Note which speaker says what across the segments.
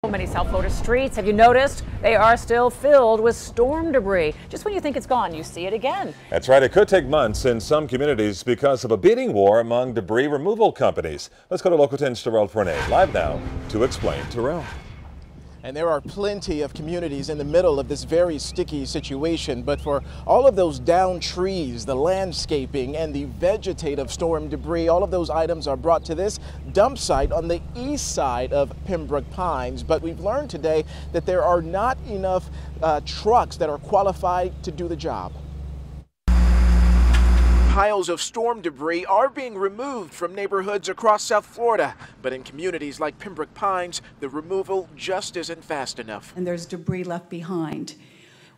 Speaker 1: Many South Florida streets, have you noticed? They are still filled with storm debris. Just when you think it's gone, you see it again.
Speaker 2: That's right. It could take months in some communities because of a bidding war among debris removal companies. Let's go to Local 10's Terrell Fournet live now to explain. Terrell.
Speaker 3: And there are plenty of communities in the middle of this very sticky situation. But for all of those downed trees, the landscaping, and the vegetative storm debris, all of those items are brought to this dump site on the east side of Pembroke Pines. But we've learned today that there are not enough trucks that are qualified to do the job. Piles of storm debris are being removed from neighborhoods across South Florida, but in communities like Pembroke Pines, the removal just isn't fast enough.
Speaker 4: And there's debris left behind.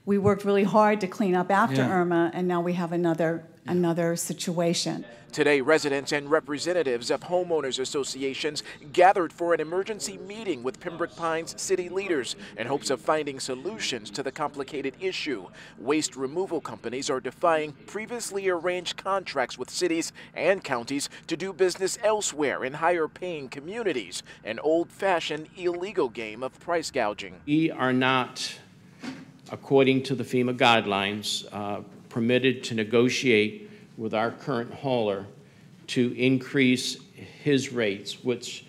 Speaker 4: We worked really hard to clean up after Irma, and now we have another situation.
Speaker 3: Today, residents and representatives of homeowners associations gathered for an emergency meeting with Pembroke Pines city leaders in hopes of finding solutions to the complicated issue. Waste removal companies are defying previously arranged contracts with cities and counties to do business elsewhere in higher-paying communities, an old-fashioned illegal game of price gouging.
Speaker 5: We are not, according to the FEMA guidelines, permitted to negotiate with our current hauler to increase his rates, which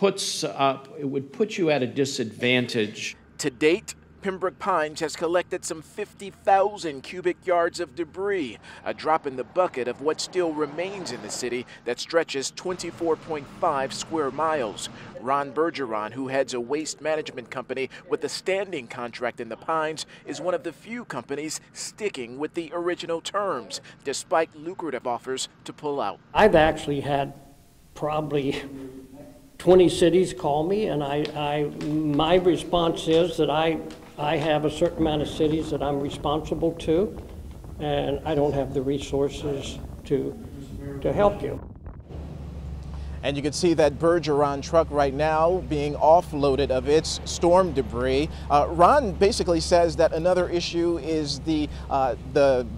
Speaker 5: would put you at a disadvantage.
Speaker 3: To date, Pembroke Pines has collected some 50,000 cubic yards of debris, a drop in the bucket of what still remains in the city that stretches 24.5 square miles. Ron Bergeron, who heads a waste management company with a standing contract in the Pines, is one of the few companies sticking with the original terms, despite lucrative offers to pull out.
Speaker 6: I've actually had probably 20 cities call me, and my response is that I have a certain amount of cities that I'm responsible to, and I don't have the resources to help you.
Speaker 3: And you can see that Bergeron truck right now being offloaded of its storm debris. Ron basically says that another issue is the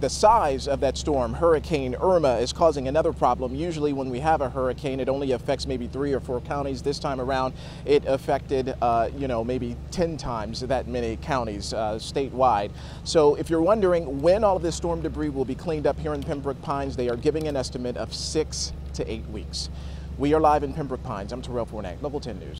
Speaker 3: size of that storm. Hurricane Irma is causing another problem. Usually when we have a hurricane, it only affects maybe 3 or 4 counties. This time around, it affected, maybe 10 times that many counties statewide. So if you're wondering when all of this storm debris will be cleaned up here in Pembroke Pines, they are giving an estimate of 6 to 8 weeks. We are live in Pembroke Pines. I'm Terrell Fournet, Local 10 News.